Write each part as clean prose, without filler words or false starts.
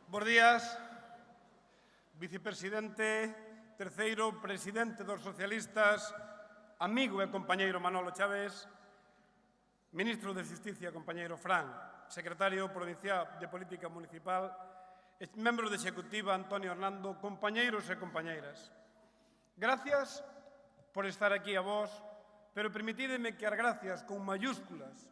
Bos días, vicepresidente, terceiro presidente dos socialistas, amigo e compañeiro Manolo Chaves, ministro de Xusticia, compañeiro Fran, secretario provincial de Política Municipal, membro de Executiva, Antonio Hernando, compañeiros e compañeiras. Gracias por estar aquí a vos, pero permitídeme que as gracias con mayúsculas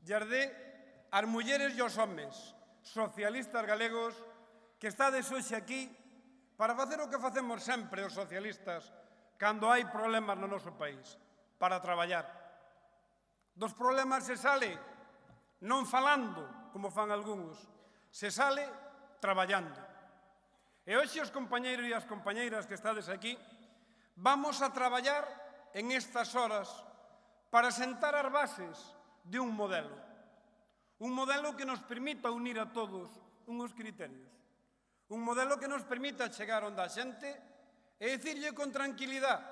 llas dé ás mulleres e aos homes socialistas galegos que estades hoxe aquí para facer o que facemos sempre os socialistas cando hai problemas no noso país, para traballar. Dos problemas se sale non falando, como fan algúns, se sale traballando. E hoxe os compañeiros e as compañeiras que estades aquí vamos a traballar en estas horas para sentar as bases de un modelo que nos permita unir a todos unhos criterios. Un modelo que nos permita chegar onde a xente e dicirlle con tranquilidade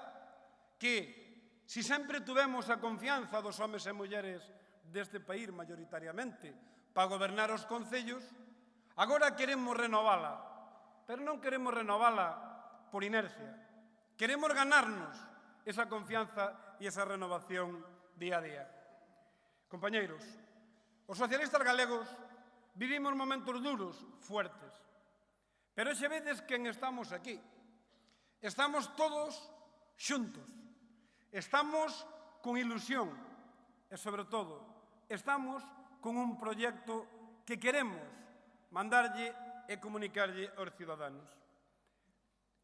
que, se sempre tuvemos a confianza dos homes e mulleres deste país maioritariamente para gobernar os concellos, agora queremos renovala, pero non queremos renovala por inercia. Queremos ganarnos esa confianza e esa renovación día a día. Compañeiros, os socialistas galegos vivimos momentos duros, fuertes. Pero xe vedes quen estamos aquí. Estamos todos xuntos. Estamos con ilusión e, sobre todo, estamos con un proxecto que queremos mandarlle e comunicarlle aos ciudadanos.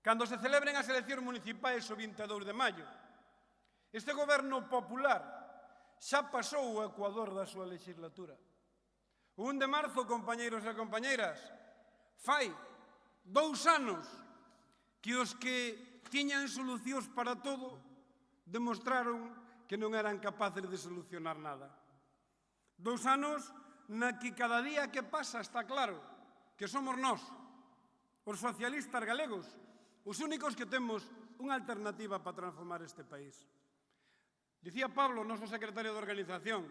Cando se celebren as eleccións municipais o 22 de maio, este goberno popular xa pasou o ecuador da súa legislatura. O 1 de marzo, compañeiros e compañeiras, fai 2 anos que os que tiñan solucións para todo demostraron que non eran capaces de solucionar nada. 2 anos na que cada día que pasa está claro que somos nós, os socialistas galegos, os únicos que temos unha alternativa para transformar este país. Dicía Pablo, noso secretario de organización,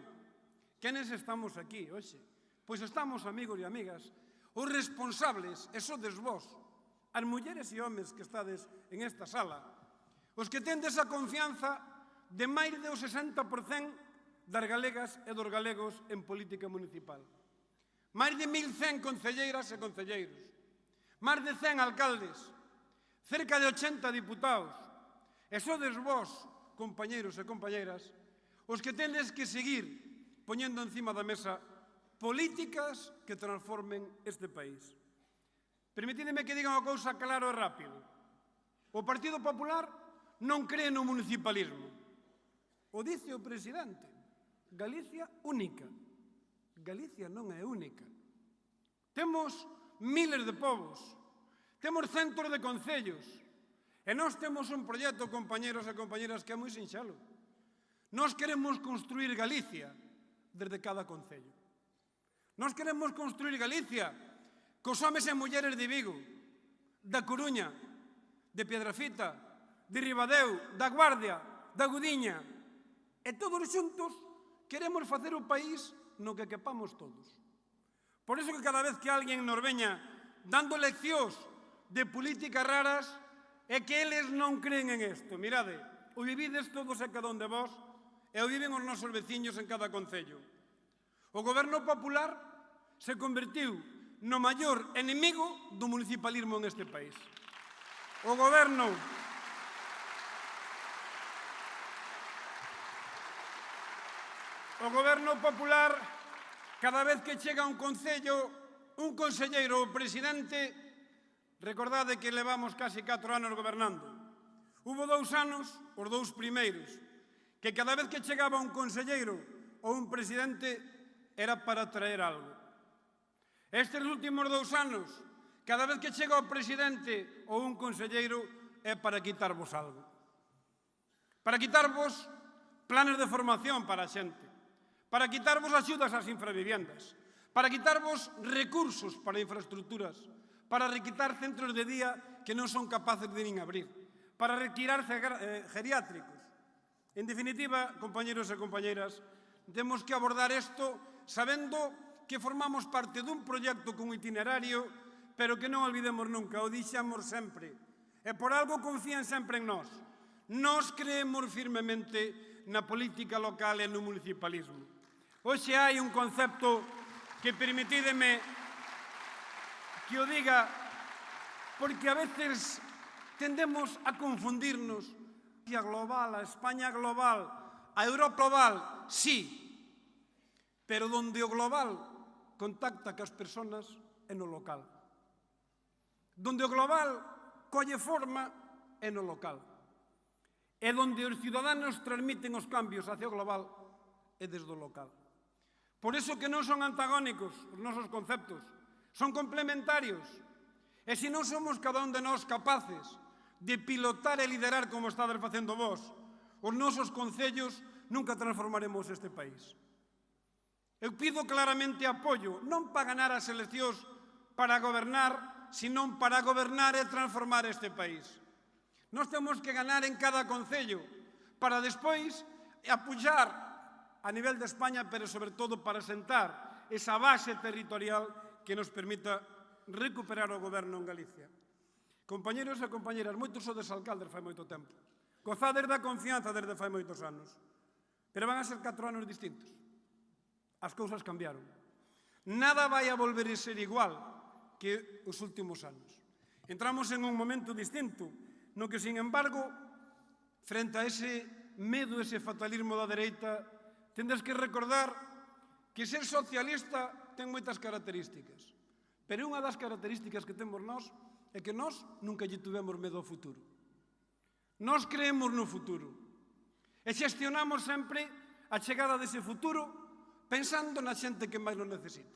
quenes estamos aquí hoxe? Pois estamos, amigos e amigas, os responsables, e sodes vos, as mulleres e homes que estades en esta sala, os que tendes a confianza de máis do 60% das galegas e dos galegos en política municipal. Máis de 1.100 concelleiras e concelleiros, máis de 100 alcaldes, cerca de 80 diputados, e sodes vos, compañeiros e compañeiras, os que tendes que seguir poñendo encima da mesa políticas que transformen este país. Permitideme que diga unha cousa claro e rápido. O Partido Popular non cree no municipalismo. O dice o presidente. Galicia única. Galicia non é única. Temos miles de povos. Temos centros de concellos. E nós temos un proxecto, compañeros e compañeras, que é moi sinxelo. Nós queremos construir Galicia desde cada concello. Nós queremos construir Galicia cos homes e mulleres de Vigo, da Coruña, de Piedrafita, de Ribadeo, da Guardia, da Gudiña. E todos xuntos queremos facer o país no que quepamos todos. Por iso que cada vez que alguén nos veña dando leccións de políticas raras é que eles non creen en isto. Mirade, o vivides todos e cada un de vos e o viven os nosos veciños en cada concello. O goberno popular se convertiu no maior enemigo do municipalismo en este país. O goberno popular, cada vez que chega a un concello, un conselleiro ou presidente, recordade que levamos casi 4 anos gobernando. Hubo 2 anos, os 2 primeiros, que cada vez que chegaba un conselleiro ou un presidente era para traer algo. Estes últimos 2 anos, cada vez que chega o presidente ou un conselleiro é para quitarvos algo. Para quitarvos planes de formación para a xente, para quitarvos axudas ás infraviviendas, para quitarvos recursos para infraestructuras, para requitar centros de día que non son capaces de nin abrir, para retirar geriátricos. En definitiva, compañeros e compañeras, temos que abordar isto sabendo que formamos parte dun proxecto con itinerario pero que non olvidemos nunca, o dixemos sempre, e por algo confían sempre en nós. Nós creemos firmemente na política local e no municipalismo. Hoxe hai un concepto que permitídeme que o diga, porque a veces tendemos a confundirnos. A global, a España global, a Europa global, sí, pero donde o global contacta cas persoas é no local. Donde o global colle forma é no local. E donde os ciudadanos transmiten os cambios hacia o global é desde o local. Por iso que non son antagónicos os nosos conceptos, son complementarios. E se non somos cada un de nós capaces de pilotar e liderar como estades facendo vos, os nosos concellos nunca transformaremos este país. Eu pido claramente apoio, non para ganar as eleccións para gobernar, senón para gobernar e transformar este país. Nós temos que ganar en cada concello para despois apoiar a nivel de España, pero sobre todo para sentar esa base territorial que nos permita recuperar o goberno en Galicia. Compañeros e compañeras, moitos sodes alcaldes fai moito tempo. Gozades da confianza desde fai moitos anos. Pero van a ser 4 anos distintos. As cousas cambiaron. Nada vai a volver a ser igual que os últimos anos. Entramos en un momento distinto, no que, sin embargo, frente a ese medo, ese fatalismo da dereita, tendes que recordar que ser socialista ten moitas características. Pero unha das características que temos nós é que nós nunca lle tivemos medo ao futuro. Nós creemos no futuro e xestionamos sempre a chegada dese futuro pensando na xente que máis lo necesita.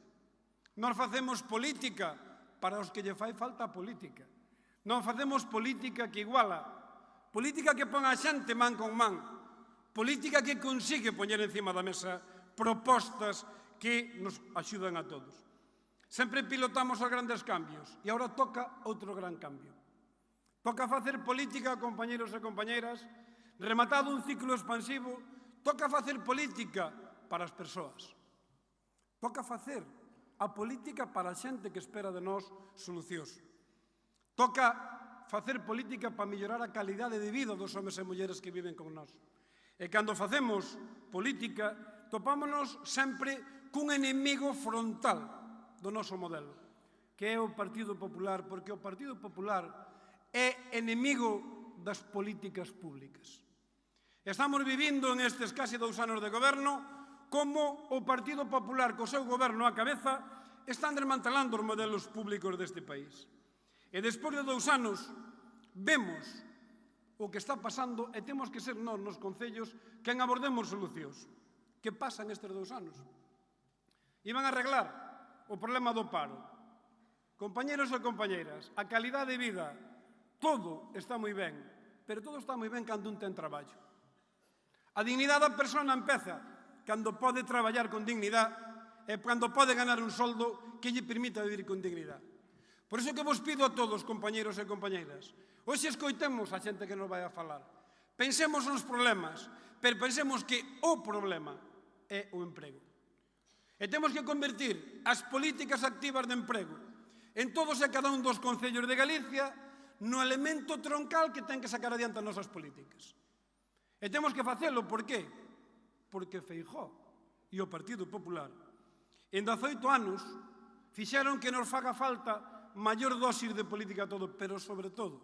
Nós facemos política para os que lle fai falta política. Non facemos política que iguala, política que pon a xente man con man, política que consigue poñer encima da mesa propostas que nos axudan a todos. Sempre pilotamos os grandes cambios e agora toca outro gran cambio. Toca facer política, compañeros e compañeras, rematado un ciclo expansivo, toca facer política para as persoas. Toca facer a política para a xente que espera de nós solucións. Toca facer política para mellorar a calidade de vida dos homes e mulleres que viven con nós. E cando facemos política, topámonos sempre cun enemigo frontal do noso modelo, que é o Partido Popular, porque o Partido Popular é enemigo das políticas públicas. Estamos vivindo en estes casi 2 anos de goberno como o Partido Popular, co seu goberno á cabeza, están desmantelando os modelos públicos deste país. E despois de 2 anos vemos o que está pasando e temos que ser nós nos concellos quen abordemos solucións. Que pasa nestes 2 anos? Iban a arreglar o problema do paro. Compañeros e compañeiras, a calidade de vida, todo está moi ben, pero todo está moi ben cando un ten traballo. A dignidade da persona empeza cando pode traballar con dignidade e cando pode ganar un soldo que lle permita vivir con dignidade. Por iso que vos pido a todos, compañeros e compañeiras, hoxe escoitemos a xente que nos vai a falar. Pensemos nos problemas, pero pensemos que o problema é o emprego. E temos que convertir as políticas activas de emprego en todos e cada un dos concellos de Galicia no elemento troncal que ten que sacar adiante as nosas políticas. E temos que facelo, por qué? Porque Feijóo e o Partido Popular en 18 anos fixeron que nos faga falta maior dosis de política a todo, pero sobre todo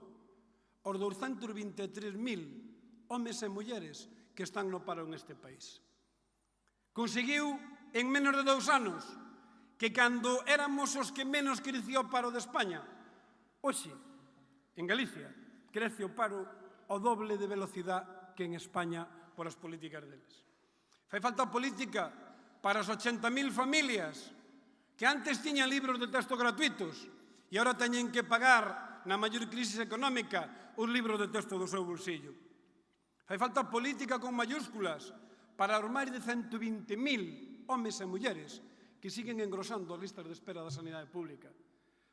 os 223.000 homes e mulleres que están no paro neste país. Conseguiu en menos de 2 anos que cando éramos os que menos crecía o paro de España, hoxe, en Galicia, crece o paro o doble de velocidade que en España por as políticas deles. Fai falta política para as 80.000 familias que antes tiñan libros de texto gratuitos e agora teñen que pagar na maior crisis económica os libros de texto do seu bolsillo. Fai falta política con mayúsculas para os máis de 120.000 homes e mulleres que siguen engrosando as listas de espera da sanidade pública.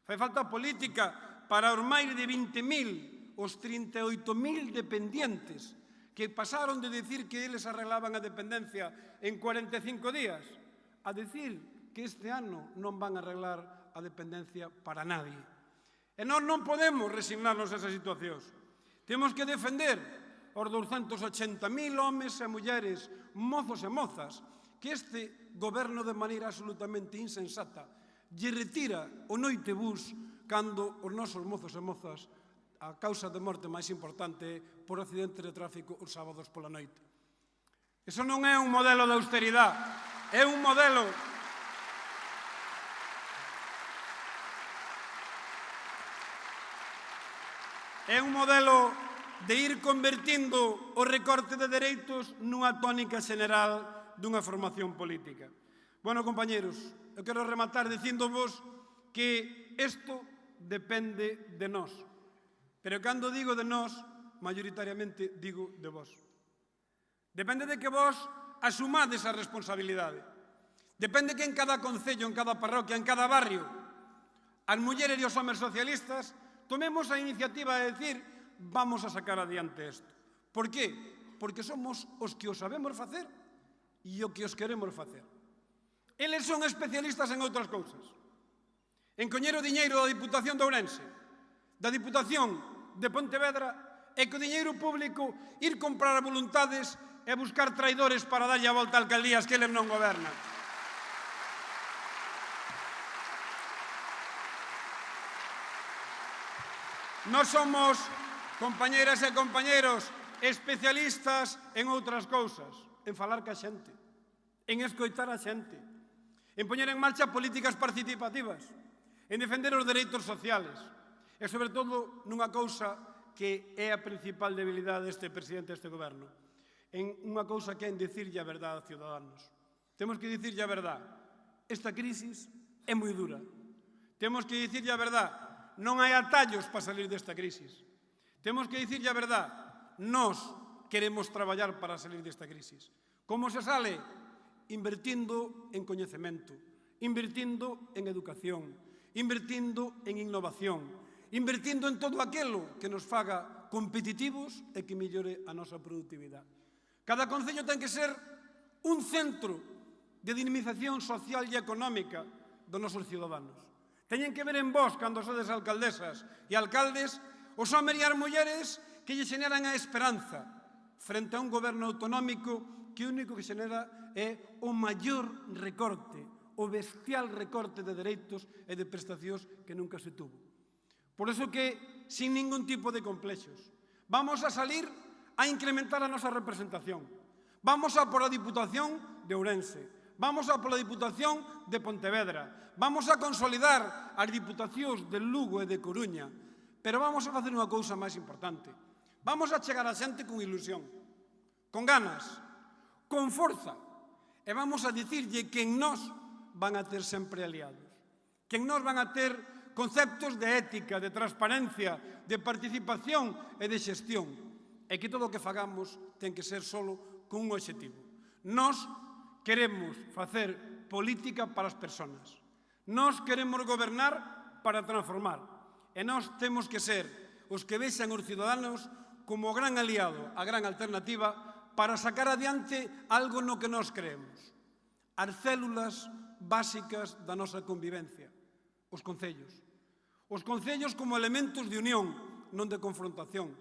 Fai falta política para os máis de 20.000, os 38.000 dependientes que pasaron de decir que eles arreglaban a dependencia en 45 días a decir que este ano non van a arreglar a dependencia para nadie. E nós non podemos resignarnos a esas situacións. Temos que defender os 280.000 homes e mulleres, mozos e mozas, que este goberno de maneira absolutamente insensata lle retira o noitebús cando os nosos mozos e mozas a causa de morte máis importante por accidente de tráfico os sábados pola noite. Iso non é un modelo de austeridade, é un modelo de ir convertindo o recorte de dereitos nunha tónica general dunha formación política. Bueno, compañeros, eu quero rematar dicíndovos que isto depende de nós. Pero cando digo de nós, maioritariamente digo de vós. Depende de que vós asumades a responsabilidade. Depende que en cada concello, en cada parroquia, en cada barrio, as mulleres e os homes socialistas tomemos a iniciativa de decir vamos a sacar adiante isto. Por qué? Porque somos os que o sabemos facer e o que os queremos facer. Eles son especialistas en outras cousas. En coñer o diñeiro da Diputación de Ourense, da Diputación de Pontevedra, e co diñeiro público ir comprar voluntades e buscar traidores para darlle a volta a alcaldías que eles non gobernan. Nós somos, compañeras e compañeros, especialistas en outras cousas, en falar ca xente, en escoitar a xente, en poñer en marcha políticas participativas, en defender os dereitos sociales e, sobre todo, nunha cousa que é a principal debilidade deste presidente deste goberno, en unha cousa que é en dicirlle a verdade aos ciudadanos. Temos que dicirlle a verdade. Esta crisis é moi dura. Temos que dicirlle a verdade. Non hai atallos para salir desta crisis. Temos que dicirlle a verdade. Nós queremos traballar para salir desta crisis. Como se sale? Invertindo en coñecemento, invertindo en educación, invertindo en innovación, invertindo en todo aquilo que nos faga competitivos e que mellore a nosa productividade. Cada concello ten que ser un centro de dinamización social e económica dos nosos ciudadanos. Teñen que ver en vós, cando sodes alcaldesas e alcaldes, os homes e as mulleres que lle xeneran a esperanza frente a un goberno autonómico que o único que xenera é o maior recorte, o bestial recorte de dereitos e de prestacións que nunca se tuvo. Por iso que, sin ningún tipo de complexos, vamos a salir a incrementar a nosa representación. Vamos a por a Diputación de Ourense, vamos a por a Diputación de Pontevedra, vamos a consolidar as Diputacións de Lugo e de Coruña, pero vamos a facer unha cousa máis importante. Vamos a chegar a xente con ilusión, con ganas, con forza, e vamos a dicirlle que en nós van a ter sempre aliados, que en nós van a ter conceptos de ética, de transparencia, de participación e de xestión, e que todo o que fagamos ten que ser solo con un obxectivo. Nós queremos facer política para as persoas. Nós queremos gobernar para transformar. E nós temos que ser os que vexan os ciudadanos como o gran aliado, a gran alternativa, para sacar adiante algo no que nós creemos. As células básicas da nosa convivencia, os concellos. Os concellos como elementos de unión, non de confrontación.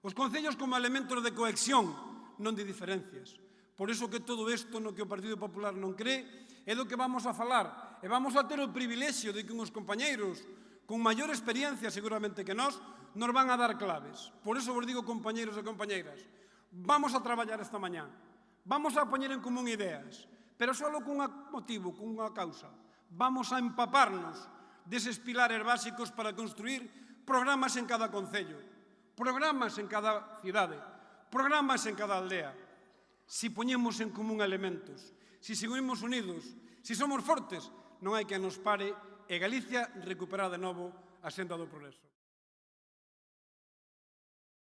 Os concellos como elementos de cohesión, non de diferencias. Por iso que todo isto no que o Partido Popular non cree é do que vamos a falar. E vamos a ter o privilexio de que uns compañeiros con maior experiencia seguramente que nós nos van a dar claves. Por iso vos digo, compañeiros e compañeiras, vamos a traballar esta mañá. Vamos a poñer en común ideas, pero só con un motivo, con unha causa. Vamos a empaparnos deses pilares básicos para construir programas en cada concello, programas en cada cidade, programas en cada aldea. Si poñemos en común elementos, si seguimos unidos, si somos fortes, non hai que nos pare e Galicia recuperar de novo a senda do progreso.